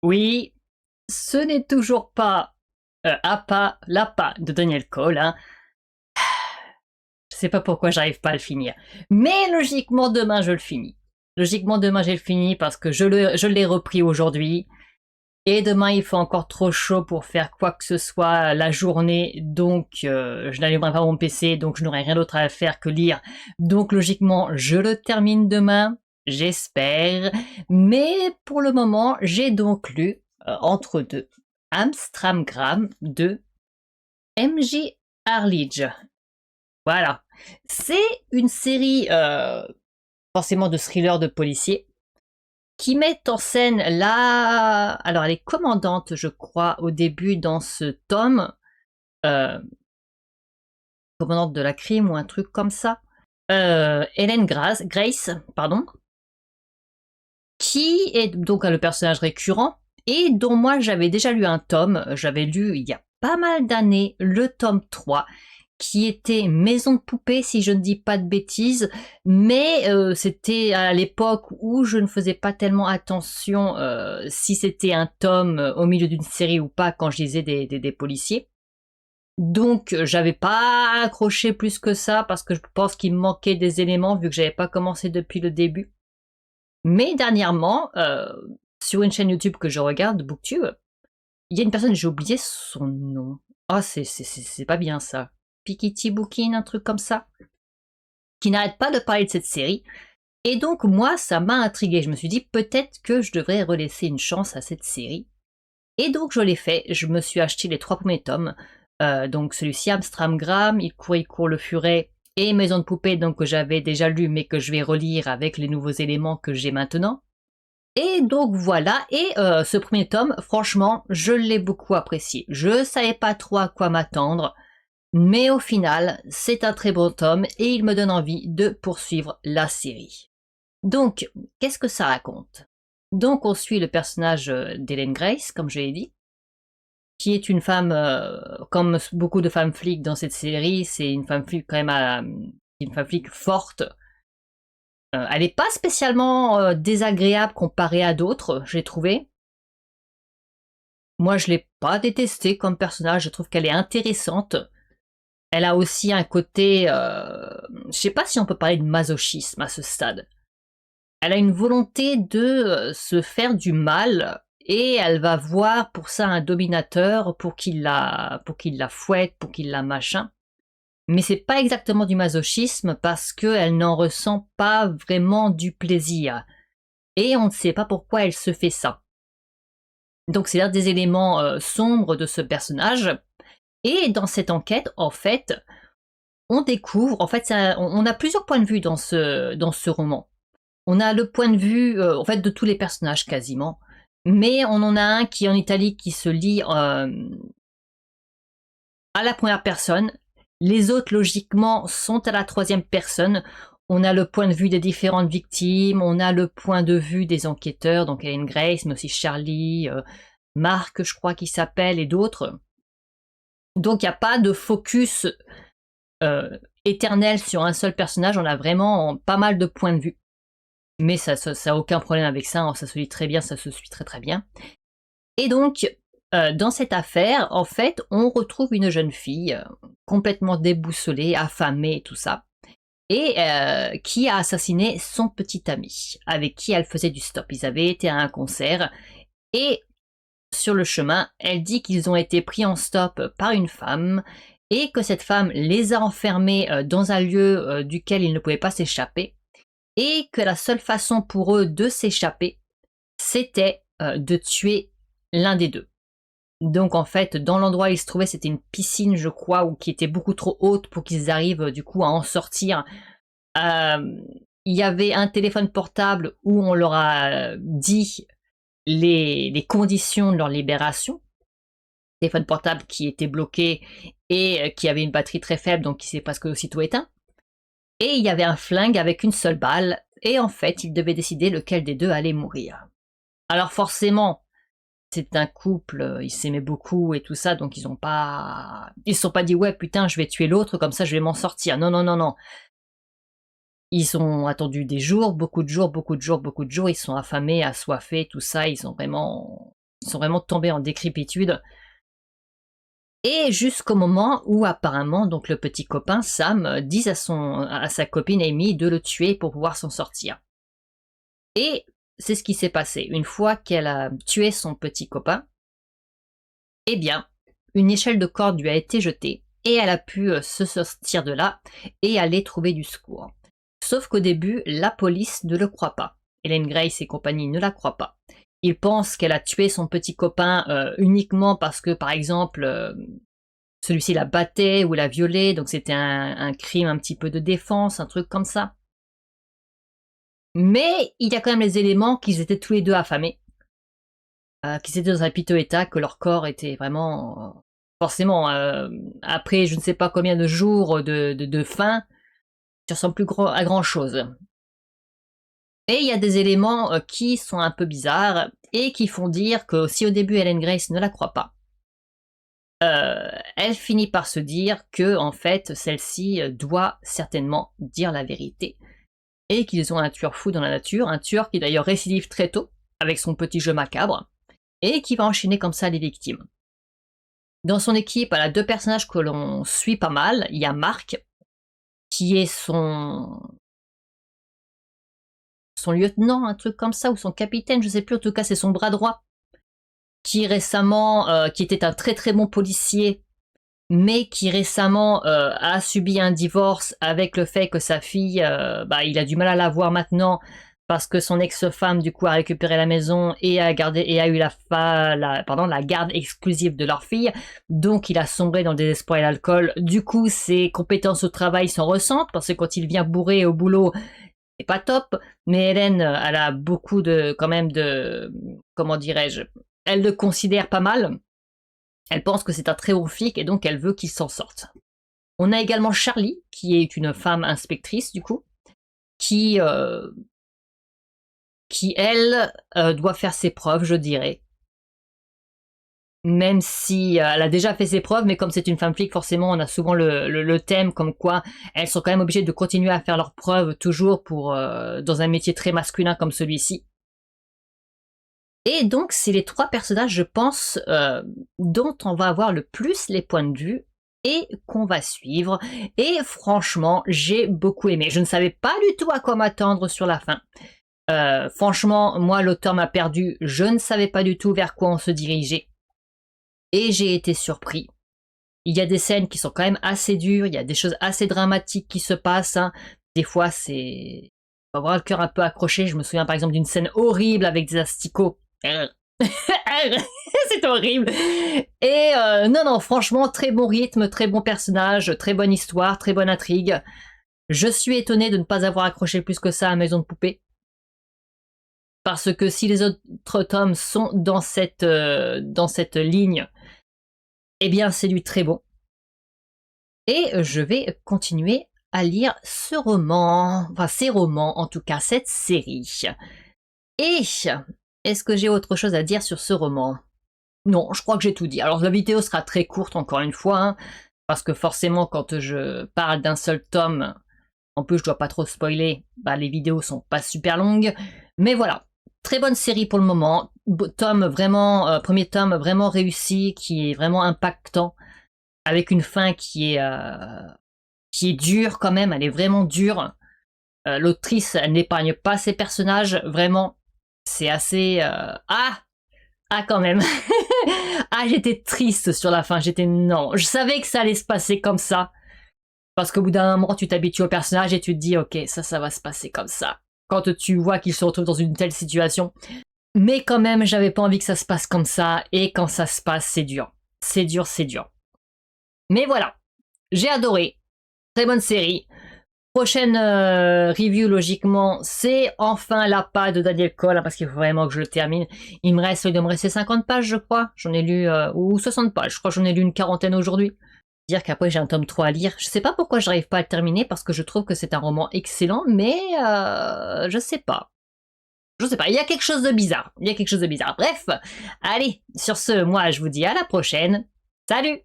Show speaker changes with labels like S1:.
S1: Oui, ce n'est toujours pas Appa, l'Appa de Daniel Cole, hein. Je sais pas pourquoi j'arrive pas à le finir. Mais logiquement, demain, je le finis. Logiquement, demain, j'ai le fini parce que je l'ai repris aujourd'hui. Et demain, il fait encore trop chaud pour faire quoi que ce soit la journée. Donc, je n'allumerai pas mon PC, donc je n'aurai rien d'autre à faire que lire. Donc, logiquement, je le termine demain. J'espère. Mais pour le moment, j'ai donc lu, entre deux, Amstramgram de MJ Arledge. Voilà. C'est une série forcément de thrillers de policiers qui met en scène la... Alors elle est commandante, je crois, au début dans ce tome, euh, commandante de la crime ou un truc comme ça, Hélène Grace, pardon, qui est donc le personnage récurrent et dont moi j'avais déjà lu un tome, j'avais lu il y a pas mal d'années le tome 3, qui était Maison de poupée, si je ne dis pas de bêtises, mais c'était à l'époque où je ne faisais pas tellement attention si c'était un tome au milieu d'une série ou pas quand je lisais des policiers. Donc j'avais pas accroché plus que ça parce que je pense qu'il me manquait des éléments vu que j'avais pas commencé depuis le début. Mais dernièrement, sur une chaîne YouTube que je regarde, BookTube, il y a une personne, j'ai oublié son nom. Ah, c'est pas bien ça. Pikiti Bookin, un truc comme ça, qui n'arrête pas de parler de cette série. Et donc, moi, ça m'a intrigué. Je me suis dit, peut-être que je devrais relaisser une chance à cette série. Et donc, je l'ai fait. Je me suis acheté les 3 premiers tomes. Donc, celui-ci, Amstramgram, il court le furet et Maison de poupée, donc que j'avais déjà lu, mais que je vais relire avec les nouveaux éléments que j'ai maintenant. Et donc voilà, et ce premier tome, franchement, je l'ai beaucoup apprécié. Je savais pas trop à quoi m'attendre, mais au final, c'est un très bon tome et il me donne envie de poursuivre la série. Donc, qu'est-ce que ça raconte? Donc, on suit le personnage d'Hélène Grace, comme je l'ai dit, qui est une femme, comme beaucoup de femmes flics dans cette série, c'est une femme flic quand même, une femme flic forte. Elle n'est pas spécialement désagréable comparée à d'autres, j'ai trouvé. Moi, je l'ai pas détestée comme personnage, je trouve qu'elle est intéressante. Elle a aussi un côté, je sais pas si on peut parler de masochisme à ce stade. Elle a une volonté de se faire du mal et elle va voir pour ça un dominateur pour qu'il la fouette, pour qu'il la machin. Mais c'est pas exactement du masochisme parce qu'elle n'en ressent pas vraiment du plaisir. Et on ne sait pas pourquoi elle se fait ça. Donc c'est l'un des éléments sombres de ce personnage. Et dans cette enquête, en fait, on découvre, en fait, on a plusieurs points de vue dans ce roman. On a le point de vue, en fait, de tous les personnages quasiment, mais on en a un qui est en italique qui se lit à la première personne. Les autres, logiquement, sont à la troisième personne. On a le point de vue des différentes victimes, on a le point de vue des enquêteurs, donc Hélène Grace, mais aussi Charlie, Marc, je crois qu'il s'appelle, et d'autres. Donc il n'y a pas de focus éternel sur un seul personnage, on a vraiment pas mal de points de vue. Mais ça a aucun problème avec ça, hein, ça se lit très bien, ça se suit très très bien. Et donc, dans cette affaire, en fait, on retrouve une jeune fille complètement déboussolée, affamée et tout ça, et qui a assassiné son petit ami, avec qui elle faisait du stop. Ils avaient été à un concert, et sur le chemin, elle dit qu'ils ont été pris en stop par une femme, et que cette femme les a enfermés dans un lieu duquel ils ne pouvaient pas s'échapper, et que la seule façon pour eux de s'échapper, c'était de tuer l'un des deux. Donc en fait, dans l'endroit où ils se trouvaient, c'était une piscine, je crois, ou qui était beaucoup trop haute pour qu'ils arrivent du coup à en sortir. Il y avait un téléphone portable où on leur a dit les conditions de leur libération. Téléphone portable qui était bloqué et qui avait une batterie très faible, donc qui s'est presque aussitôt éteint. Et il y avait un flingue avec une seule balle, et en fait, ils devaient décider lequel des deux allait mourir. Alors forcément, c'est un couple, ils s'aimaient beaucoup et tout ça, donc ils se sont pas dit ouais putain je vais tuer l'autre comme ça je vais m'en sortir. Non non non non. Ils ont attendu des jours, beaucoup de jours, beaucoup de jours, beaucoup de jours. Ils sont affamés, assoiffés, tout ça. Ils ont vraiment ils sont vraiment tombés en décrépitude. Et jusqu'au moment où apparemment donc le petit copain Sam dit à sa copine Amy de le tuer pour pouvoir s'en sortir. Et c'est ce qui s'est passé. Une fois qu'elle a tué son petit copain, eh bien, une échelle de corde lui a été jetée et elle a pu se sortir de là et aller trouver du secours. Sauf qu'au début, la police ne le croit pas. Ellen Grace et compagnie ne la croient pas. Ils pensent qu'elle a tué son petit copain uniquement parce que, par exemple, celui-ci la battait ou la violait, donc c'était un crime un petit peu de défense, un truc comme ça. Mais il y a quand même les éléments qu'ils étaient tous les deux affamés, qu'ils étaient dans un piteux état, que leur corps était vraiment... forcément, après je ne sais pas combien de jours de faim, ça ressemble plus à grand-chose. Et il y a des éléments qui sont un peu bizarres et qui font dire que si au début Ellen Grace ne la croit pas, elle finit par se dire que en fait celle-ci doit certainement dire la vérité et qu'ils ont un tueur fou dans la nature, un tueur qui d'ailleurs récidive très tôt avec son petit jeu macabre et qui va enchaîner comme ça les victimes. Dans son équipe, elle a deux personnages que l'on suit pas mal. Il y a Mark qui est son lieutenant, un truc comme ça, ou son capitaine, je sais plus, en tout cas c'est son bras droit, qui récemment, qui était un très très bon policier, mais qui récemment a subi un divorce avec le fait que sa fille, il a du mal à la voir maintenant, parce que son ex-femme du coup a récupéré la maison et a eu la garde exclusive de leur fille, donc il a sombré dans le désespoir et l'alcool. Du coup ses compétences au travail s'en ressentent, parce que quand il vient bourré au boulot, c'est pas top, mais Hélène, elle a beaucoup quand même de, comment dirais-je, elle le considère pas mal, elle pense que c'est un très bon flic et donc elle veut qu'il s'en sorte. On a également Charlie, qui est une femme inspectrice du coup, qui elle, doit faire ses preuves, je dirais. Même si elle a déjà fait ses preuves, mais comme c'est une femme flic, forcément, on a souvent le thème comme quoi elles sont quand même obligées de continuer à faire leurs preuves toujours dans un métier très masculin comme celui-ci. Et donc, c'est les trois personnages, je pense, dont on va avoir le plus les points de vue et qu'on va suivre. Et franchement, j'ai beaucoup aimé. Je ne savais pas du tout à quoi m'attendre sur la fin. Franchement, moi, l'auteur m'a perdu. Je ne savais pas du tout vers quoi on se dirigeait. Et j'ai été surpris. Il y a des scènes qui sont quand même assez dures, il y a des choses assez dramatiques qui se passent. Hein. Des fois, c'est... on va avoir le cœur un peu accroché. Je me souviens par exemple d'une scène horrible avec des asticots. C'est horrible. Et non, franchement, très bon rythme, très bon personnage, très bonne histoire, très bonne intrigue. Je suis étonnée de ne pas avoir accroché plus que ça à Maison de Poupée. Parce que si les autres tomes sont dans cette ligne, eh bien c'est du très bon. Et je vais continuer à lire ce roman, enfin ces romans, en tout cas cette série. Et est-ce que j'ai autre chose à dire sur ce roman? Non, je crois que j'ai tout dit. Alors la vidéo sera très courte encore une fois, hein, parce que forcément quand je parle d'un seul tome, en plus je dois pas trop spoiler, les vidéos sont pas super longues, mais voilà. Très bonne série pour le moment, premier tome vraiment réussi, qui est vraiment impactant, avec une fin qui est dure quand même, elle est vraiment dure. L'autrice, elle n'épargne pas ses personnages, vraiment, c'est assez... quand même. J'étais triste sur la fin, non, je savais que ça allait se passer comme ça, parce qu'au bout d'un moment, tu t'habitues au personnage et tu te dis, ok, ça va se passer comme ça. Quand tu vois qu'il se retrouve dans une telle situation. Mais quand même, j'avais pas envie que ça se passe comme ça, et quand ça se passe, c'est dur. C'est dur. Mais voilà, j'ai adoré. Très bonne série. Prochaine review, logiquement, c'est enfin la pas de Daniel Cole, parce qu'il faut vraiment que je le termine. Il doit me rester 50 pages, je crois. J'en ai lu, ou 60 pages, je crois que j'en ai lu une quarantaine aujourd'hui. Dire qu'après j'ai un tome 3 à lire. Je sais pas pourquoi j'arrive pas à le terminer, parce que je trouve que c'est un roman excellent, mais je sais pas. Il y a quelque chose de bizarre. Bref, allez, sur ce, moi je vous dis à la prochaine. Salut!